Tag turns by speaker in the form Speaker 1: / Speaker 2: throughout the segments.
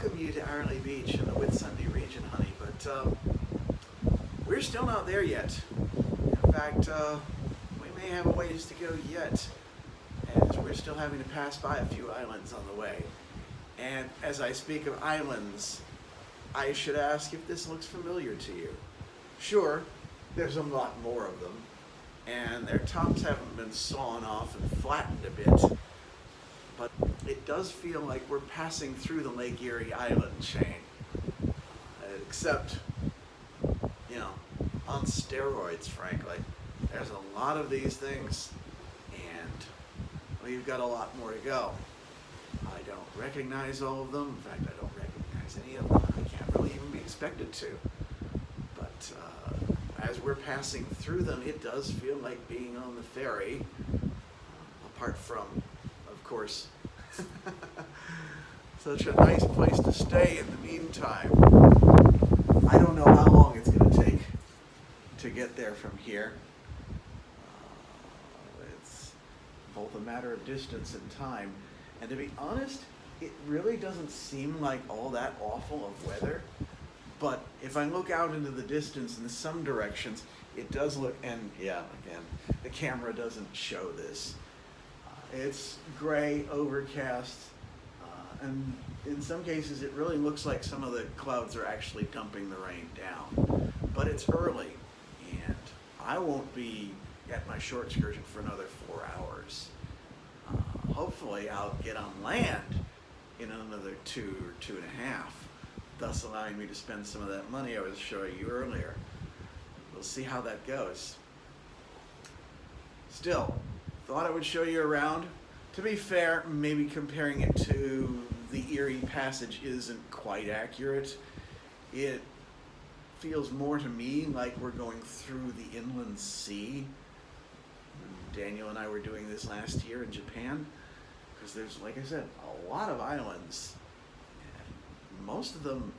Speaker 1: welcome you to Airlie Beach in the Whitsunday region, honey, but we're still not there yet. In fact, we may have a ways to go yet, as we're still having to pass by a few islands on the way. And as I speak of islands, I should ask if this looks familiar to you. Sure, there's a lot more of them, and their tops haven't been sawn off and flattened a bit, but it does feel like we're passing through the Lake Erie island chain, except, you know, on steroids, frankly. There's a lot of these things, and we've got a lot more to go. I don't recognize all of them. In fact, I don't recognize any of them. I can't really even be expected to. But as we're passing through them, it does feel like being on the ferry, apart from, of course, such a nice place to stay in the meantime. I don't know how long it's going to take to get there from here. It's both a matter of distance and time. And to be honest, it really doesn't seem like all that awful of weather. But if I look out into the distance in some directions, it does look, and yeah, again, the camera doesn't show this. It's gray, overcast, and in some cases it really looks like some of the clouds are actually dumping the rain down. But it's early, and I won't be at my shore excursion for another 4 hours. Hopefully I'll get on land in another 2 or 2.5, thus allowing me to spend some of that money I was showing you earlier. We'll see how that goes. Still, thought I would show you around. To be fair, maybe comparing it to the Erie Passage isn't quite accurate. It feels more to me like we're going through the inland sea. Daniel and I were doing this last year in Japan, because there's, like I said, a lot of islands, and most of them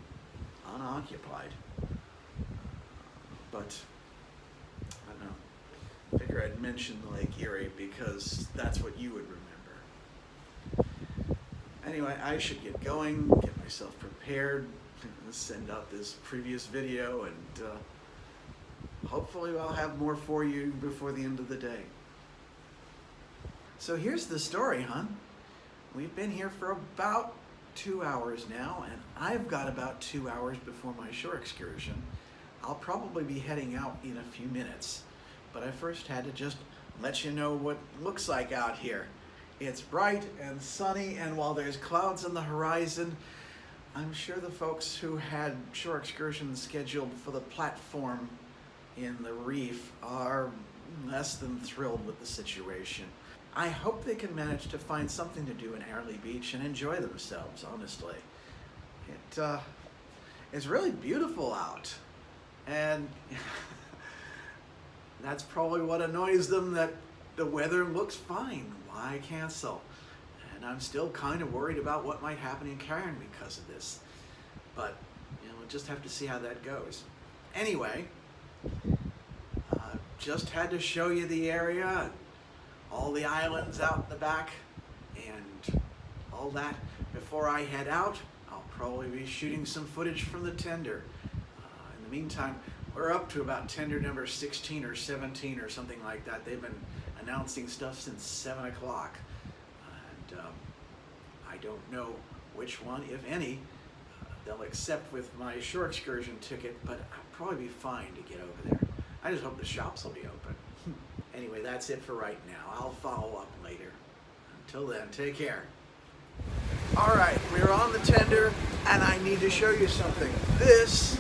Speaker 1: unoccupied. But I don't know. I figure I'd mention Lake Erie because that's what you would remember. Anyway, I should get going, get myself prepared, send out this previous video, and hopefully I'll have more for you before the end of the day. So here's the story, hon. We've been here for about 2 hours now, and I've got about 2 hours before my shore excursion. I'll probably be heading out in a few minutes, but I first had to just let you know what it looks like out here. It's bright and sunny, and while there's clouds on the horizon, I'm sure the folks who had shore excursions scheduled for the platform in the reef are less than thrilled with the situation. I hope they can manage to find something to do in Airlie Beach and enjoy themselves, honestly. It's really beautiful out, and that's probably what annoys them, that the weather looks fine. Why cancel? And I'm still kind of worried about what might happen in Karen because of this. But, you know, we'll just have to see how that goes. Anyway, just had to show you the area, all the islands out in the back, and all that. Before I head out, I'll probably be shooting some footage from the tender. In the meantime, we're up to about tender number 16 or 17 or something like that. They've been announcing stuff since 7 o'clock. And I don't know which one, if any, they'll accept with my shore excursion ticket, but I'll probably be fine to get over there. I just hope the shops will be open. Anyway, that's it for right now. I'll follow up later. Until then, take care. All right, we're on the tender, and I need to show you something. This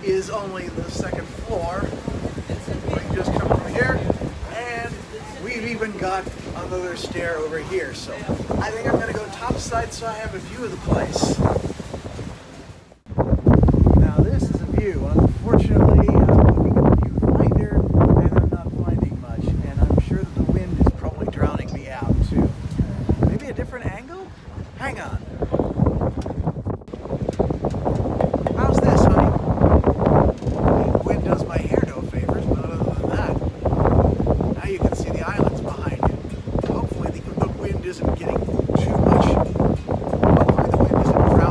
Speaker 1: is only the second floor. We can just come from here, and we've even got another stair over here. So I think I'm going to go topside so I have a view of the place. Now this is a view. Unfortunately, I'm looking at the viewfinder, and I'm not finding much. And I'm sure that the wind is probably drowning me out too. Maybe a different angle? Hang on. How's this, honey? The wind does my hair no favors, but other than that, now you can see the islands behind you. Hopefully the wind isn't getting too much. Hopefully the wind isn't drowning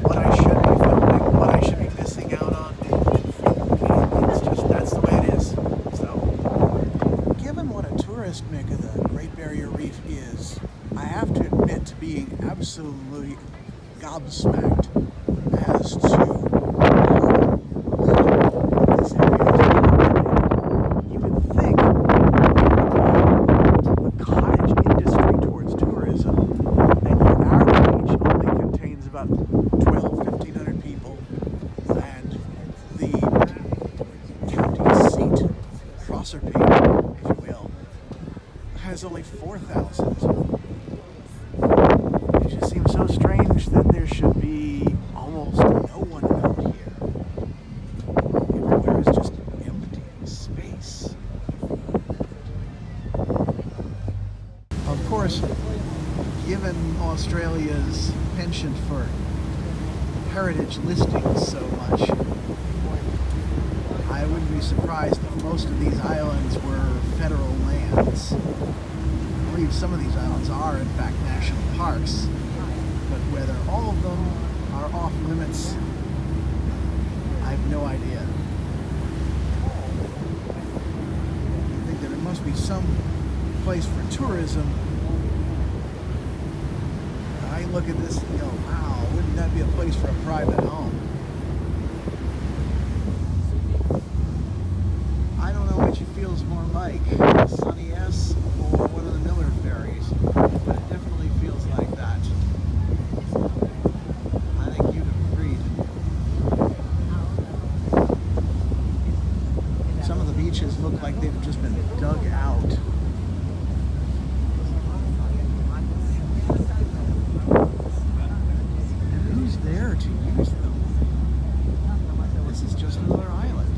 Speaker 1: what I should be filming, what I should be missing out on. It's just, that's the way it is. So, given what a tourist mecca the Great Barrier Reef is, I have to admit to being absolutely gobsmacked as to this area. You would think the cottage industry towards tourism, and yet Airlie Beach only contains about 1,500 people, and the county seat, Proserpine, if you will, has only 4,000. It just seems so strange that there should be almost no one out here. Everywhere is just empty space. Of course, given Australia's penchant for heritage listings so much, I wouldn't be surprised if most of these islands were federal lands. I believe some of these islands are, in fact, national parks, but whether all of them are off limits, I have no idea. I think that there must be some place for tourism. I look at this and go, wow, wouldn't that be a place for a private home? I don't know which it feels more like, Sunny S or one of the Miller ferries, but it definitely feels like that. I think you'd have agreed. Some of the beaches look like they've just been dug out. And who's there to use them? This is just another island.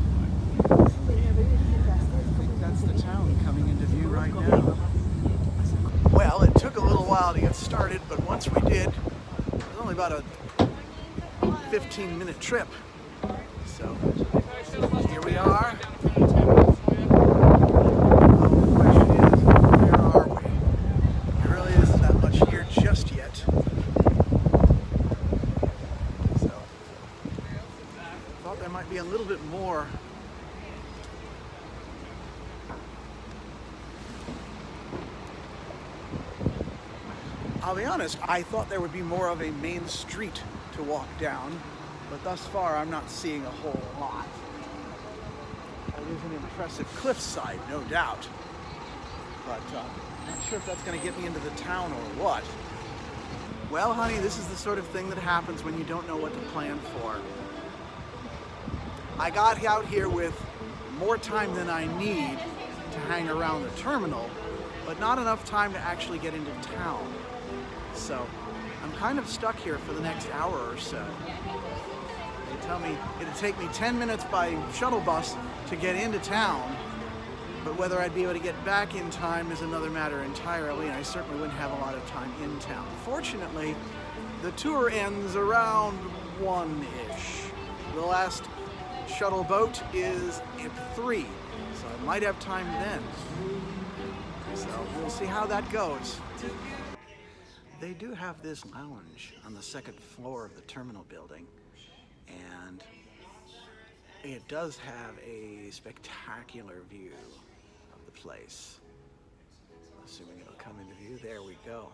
Speaker 1: That's the town coming into view right now. Well, it took a little while to get started, but once we did, it was only about a 15-minute trip. So, here we are. The question is, where are we? There really isn't that much here just yet. So, I thought there might be a little bit more. I'll be honest, I thought there would be more of a main street to walk down, but thus far I'm not seeing a whole lot. It is an impressive cliffside, no doubt, but I'm not sure if that's going to get me into the town or what. Well, honey, this is the sort of thing that happens when you don't know what to plan for. I got out here with more time than I need to hang around the terminal, but not enough time to actually get into town. So I'm kind of stuck here for the next hour or so. They tell me it'd take me 10 minutes by shuttle bus to get into town, but whether I'd be able to get back in time is another matter entirely, and I certainly wouldn't have a lot of time in town. Fortunately, the tour ends around 1-ish. The last shuttle boat is at 3, so I might have time then. So we'll see how that goes. They do have this lounge on the second floor of the terminal building, and it does have a spectacular view of the place. Assuming it'll come into view, there we go.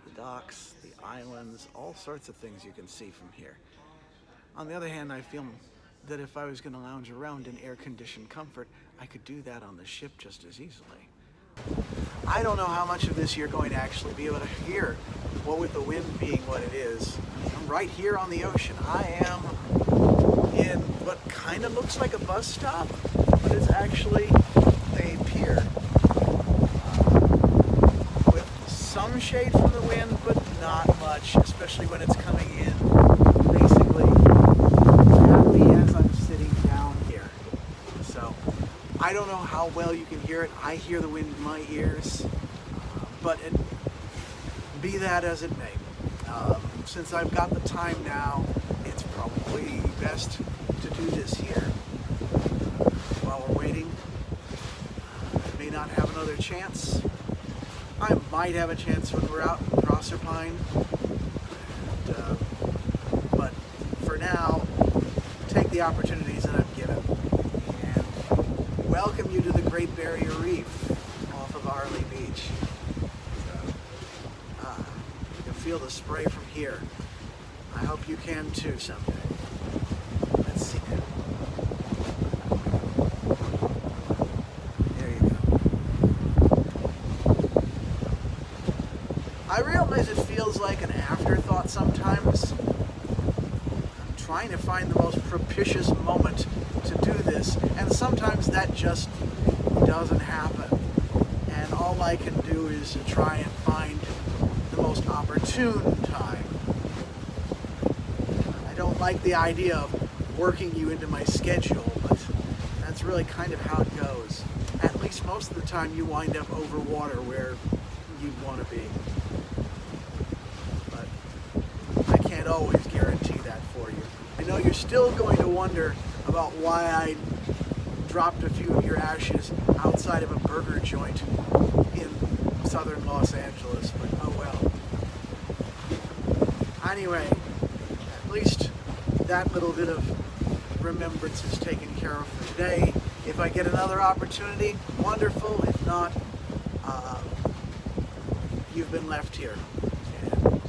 Speaker 1: The docks, the islands, all sorts of things you can see from here. On the other hand, I feel that if I was going to lounge around in air-conditioned comfort, I could do that on the ship just as easily. I don't know how much of this you're going to actually be able to hear, what with the wind being what it is. I'm right here on the ocean. I am in what kind of looks like a bus stop, but it's actually a pier. With some shade from the wind, but not much, especially when it's coming in. Basically, exactly as I'm sitting down here. So, I don't know how well you can hear it. I hear the wind in my ears, but be that as it may. Since I've got the time now, it's probably best to do this here. While we're waiting, I may not have another chance. I might have a chance when we're out in Proserpine. And, the opportunities that I'm given and welcome you to the Great Barrier Reef off of Airlie Beach. You can feel the spray from here. I hope you can too someday. Let's see now. There you go. I realize it feels like an afterthought sometimes. I'm trying to find the most propitious moment to do this, and sometimes that just doesn't happen. And all I can do is to try and find the most opportune time. I don't like the idea of working you into my schedule, but that's really kind of how it goes. At least most of the time you wind up over water where you want to be. But I can't always guarantee that for you. I know you're still going to wonder about why I dropped a few of your ashes outside of a burger joint in southern Los Angeles, but oh well. Anyway, at least that little bit of remembrance is taken care of for today. If I get another opportunity, wonderful. If not, you've been left here. And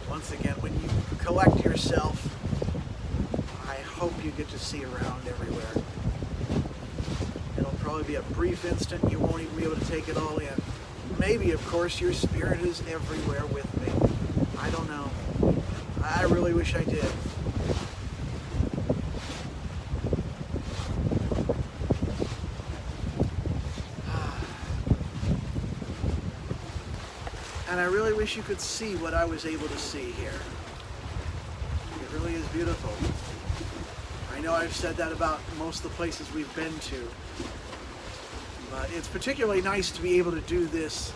Speaker 1: once again, when you collect yourself, I hope you get to see around everywhere. It'll probably be a brief instant. You won't even be able to take it all in. Maybe, of course, your spirit is everywhere with me. I don't know. I really wish I did. And I really wish you could see what I was able to see here. It really is beautiful. I know I've said that about most of the places we've been to, but it's particularly nice to be able to do this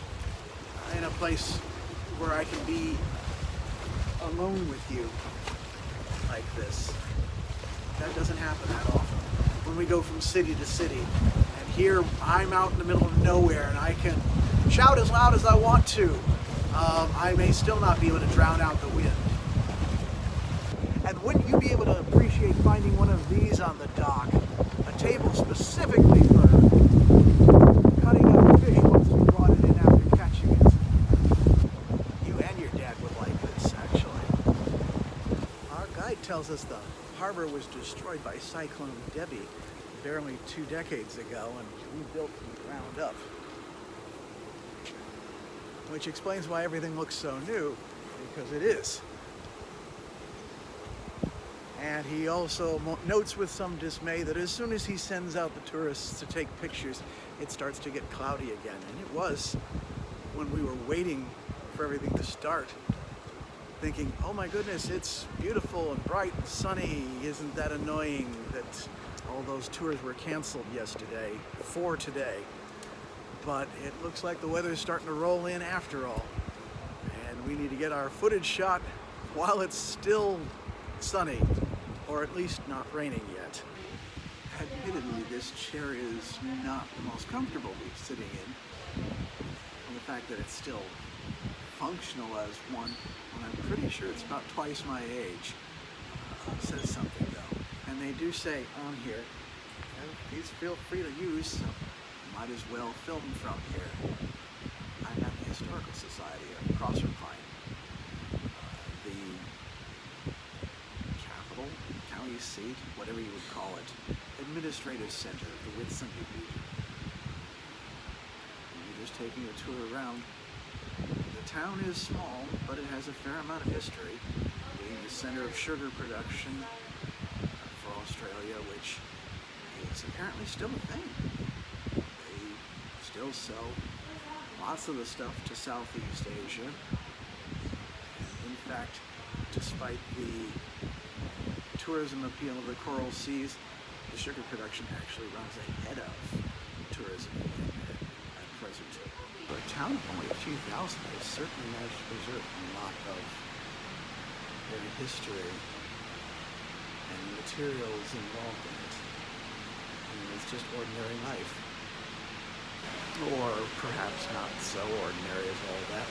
Speaker 1: in a place where I can be alone with you like this. That doesn't happen that often. When we go from city to city, and here I'm out in the middle of nowhere and I can shout as loud as I want to. I may still not be able to drown out the wind. And wouldn't you be able to appreciate finding one of these on the dock? A table specifically for cutting up fish once you brought it in after catching it. You and your dad would like this, actually. Our guide tells us the harbor was destroyed by Cyclone Debbie barely 2 decades ago and rebuilt from the ground up. Which explains why everything looks so new, because it is. And he also notes with some dismay that as soon as he sends out the tourists to take pictures, it starts to get cloudy again. And it was when we were waiting for everything to start, thinking, oh my goodness, it's beautiful and bright and sunny. Isn't that annoying that all those tours were canceled yesterday for today? But it looks like the weather's starting to roll in after all. And we need to get our footage shot while it's still sunny, or at least not raining yet. Admittedly, this chair is not the most comfortable to be sitting in. And the fact that it's still functional as one, when I'm pretty sure it's about twice my age, says something though. And they do say on here, please feel free to use, so might as well film from here. I'm at the Historical Society of Proserpine, the capital, county seat, whatever you would call it, administrative center of the Whitsunday region. And you're just taking a tour around. The town is small, but it has a fair amount of history, being the center of sugar production for Australia, which is apparently still a thing. Still sell lots of the stuff to Southeast Asia. In fact, despite the tourism appeal of the coral seas, the sugar production actually runs ahead of tourism at present. For a town of only a few thousand, they've certainly managed to preserve a lot of their history and the materials involved in it. I mean, it's just ordinary life. Or perhaps not so ordinary as all that.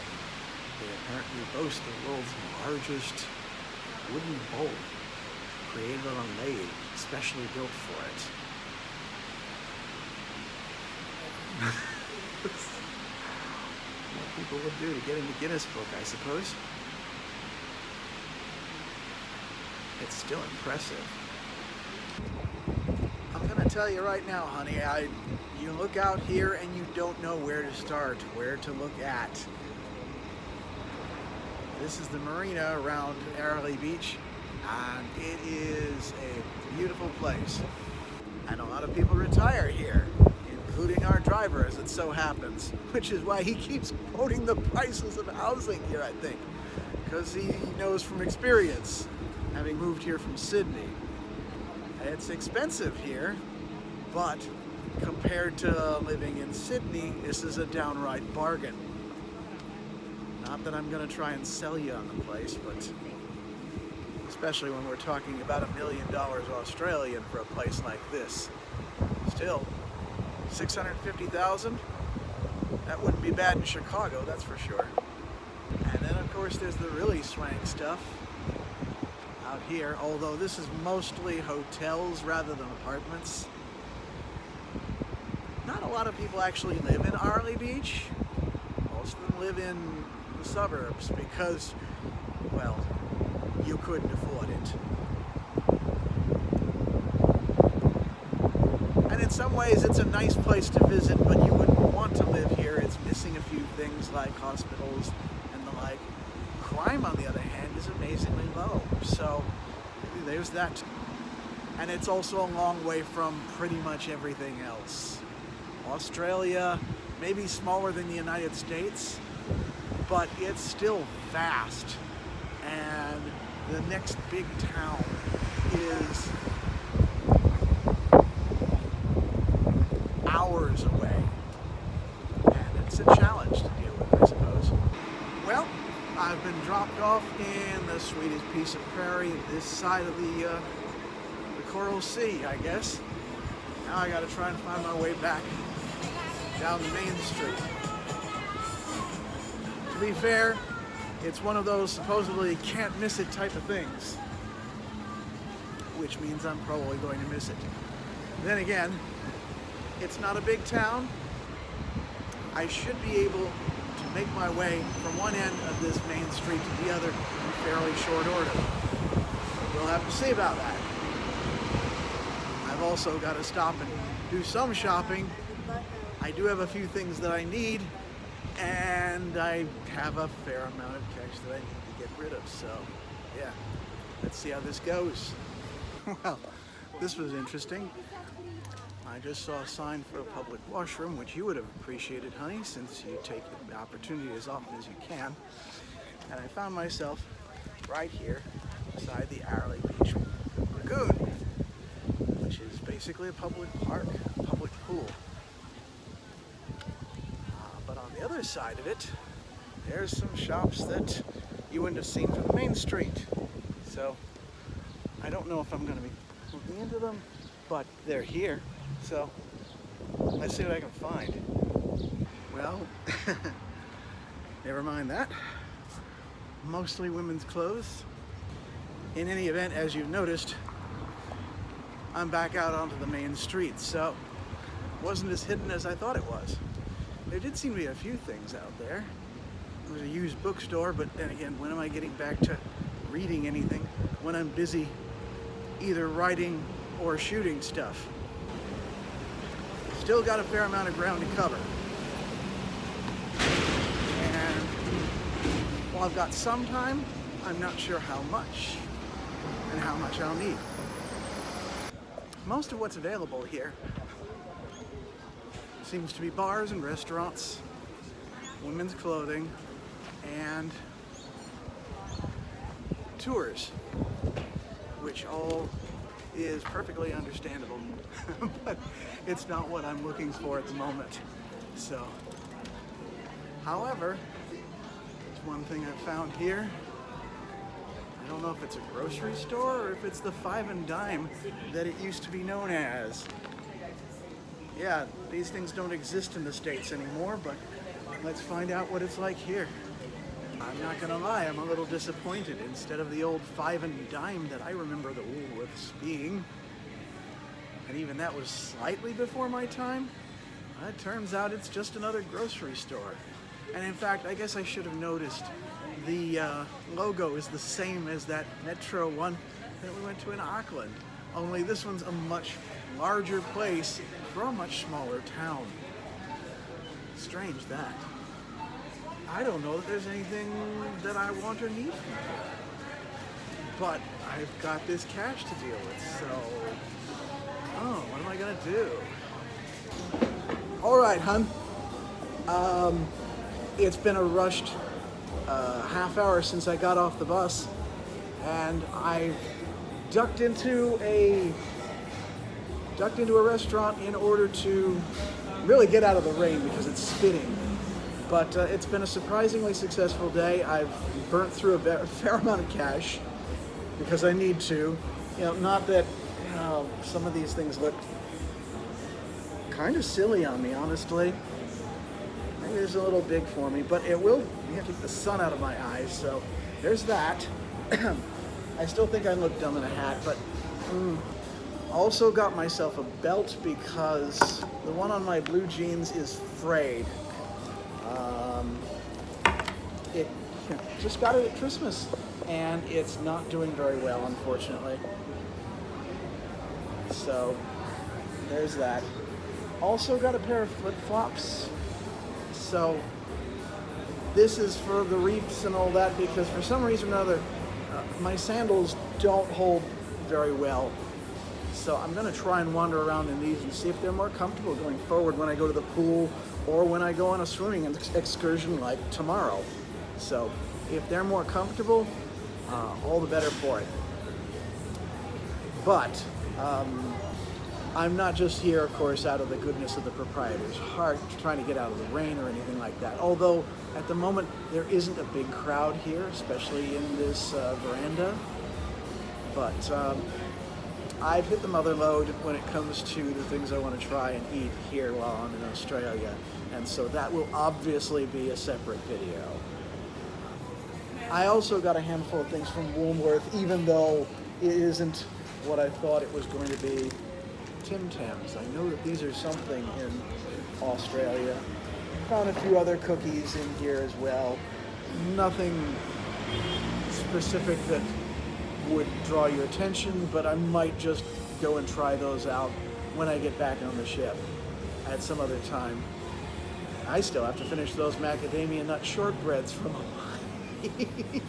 Speaker 1: They apparently boast the world's largest wooden bowl, created on a lathe, especially built for it. What people would do to get into Guinness Book, I suppose. It's still impressive. I'm gonna tell you right now, honey, you look out here and you don't know where to start, where to look at. This is the marina around Airlie Beach, and it is a beautiful place. And a lot of people retire here, including our driver, as it so happens, which is why he keeps quoting the prices of housing here, I think, because he knows from experience, having moved here from Sydney. It's expensive here, but compared to living in Sydney, this is a downright bargain. Not that I'm going to try and sell you on the place, but especially when we're talking about $1 million Australian for a place like this. Still, $650,000? That wouldn't be bad in Chicago, that's for sure. And then of course there's the really swank stuff out here, although this is mostly hotels rather than apartments. Not a lot of people actually live in Airlie Beach. Most of them live in the suburbs because, well, you couldn't afford it. And in some ways it's a nice place to visit, but you wouldn't want to live here. It's missing a few things like hospitals and the like. Crime, on the other hand, is amazingly low. So there's that. And it's also a long way from pretty much everything else. Australia, maybe smaller than the United States, but it's still vast. And the next big town is hours away. And it's a challenge to deal with, I suppose. Well, I've been dropped off in the sweetest piece of prairie this side of the Coral Sea, I guess. Now I gotta try and find my way back down the main street. To be fair, it's one of those supposedly can't miss it type of things, which means I'm probably going to miss it. Then again, it's not a big town. I should be able to make my way from one end of this main street to the other in fairly short order. We'll have to see about that. I've also got to stop and do some shopping. I do have a few things that I need, and I have a fair amount of cash that I need to get rid of, so yeah, let's see how this goes. Well, this was interesting. I just saw a sign for a public washroom, which you would have appreciated, honey, since you take the opportunity as often as you can. And I found myself right here beside the Airlie Beach Lagoon, which is basically a public park, a public pool. But on the other side of it, there's some shops that you wouldn't have seen from the main street. So I don't know if I'm going to be looking into them, but they're here. So let's see what I can find. Well, never mind that. Mostly women's clothes. In any event, as you've noticed, I'm back out onto the main street, so it wasn't as hidden as I thought it was. There did seem to be a few things out there. There was a used bookstore, but then again, when am I getting back to reading anything when I'm busy either writing or shooting stuff? Still got a fair amount of ground to cover. And while I've got some time, I'm not sure how much and how much I'll need. Most of what's available here seems to be bars and restaurants, women's clothing, and tours, which all is perfectly understandable, but it's not what I'm looking for at the moment. So, however, there's one thing I've found here. I don't know if it's a grocery store or if it's the Five and Dime that it used to be known as. Yeah, these things don't exist in the States anymore, but let's find out what it's like here. I I'm not gonna lie, I'm a little disappointed. Instead of the old 5 and dime that I remember the Woolworths being, and even that was slightly before my time, it turns out it's just another grocery store. And in fact, I guess I should have noticed the logo is the same as that Metro one that we went to in Auckland, only this one's a much larger place for a much smaller town. Strange that. I don't know that there's anything that I want or need from here. But I've got this cash to deal with, so... Oh, what am I gonna do? Alright, hun. It's been a rushed half hour since I got off the bus, and I've ducked into a restaurant in order to really get out of the rain because it's spitting. But it's been a surprisingly successful day. I've burnt through a fair amount of cash because I need to. You know, not that some of these things look kind of silly on me, honestly. Maybe it's a little big for me, but it will keep the sun out of my eyes, so there's that. I still think I look dumb in a hat, but also got myself a belt because the one on my blue jeans is frayed. It just got it at Christmas, and it's not doing very well, unfortunately. So there's that. Also got a pair of flip-flops. So this is for the reefs and all that, because for some reason or another, my sandals don't hold very well. So I'm going to try and wander around in these and see if they're more comfortable going forward when I go to the pool or when I go on a swimming excursion like tomorrow. So if they're more comfortable, all the better for it. But I'm not just here, of course, out of the goodness of the proprietor's heart, trying to get out of the rain or anything like that. Although, at the moment, there isn't a big crowd here, especially in this veranda. But I've hit the mother lode when it comes to the things I want to try and eat here while I'm in Australia. And so that will obviously be a separate video. I also got a handful of things from Woolworth, even though it isn't what I thought it was going to be. Tim Tams. I know that these are something in Australia. Found a few other cookies in here as well. Nothing specific that would draw your attention, but I might just go and try those out when I get back on the ship at some other time. I still have to finish those macadamia nut shortbreads from Hawaii.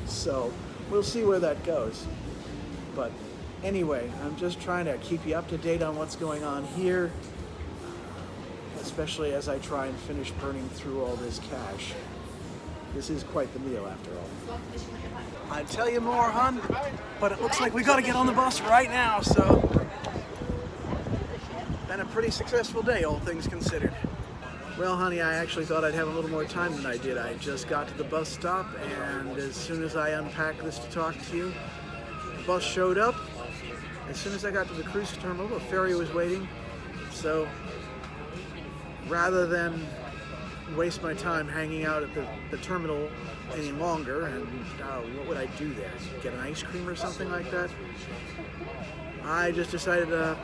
Speaker 1: So we'll see where that goes. But anyway, I'm just trying to keep you up to date on what's going on here, especially as I try and finish burning through all this cash. This is quite the meal after all. I'd tell you more, hon, but it looks like we gotta get on the bus right now, so been a pretty successful day, all things considered. Well, honey, I actually thought I'd have a little more time than I did. I just got to the bus stop, and as soon as I unpacked this to talk to you, the bus showed up. As soon as I got to the cruise terminal, a ferry was waiting. So rather than waste my time hanging out at the terminal any longer, and what would I do there? Get an ice cream or something like that? I just decided to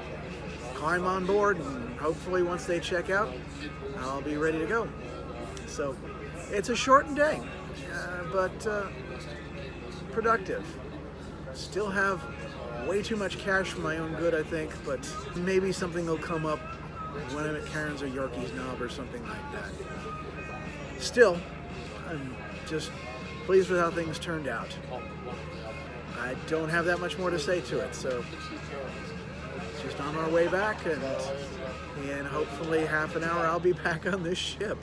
Speaker 1: climb on board, and hopefully once they check out, I'll be ready to go. So it's a shortened day, but productive. Still have way too much cash for my own good, I think, but maybe something will come up when I'm at Karen's or Yorkie's Knob or something like that. Still, I'm just pleased with how things turned out. I don't have that much more to say to it, so it's just on our way back, and in hopefully half an hour I'll be back on this ship.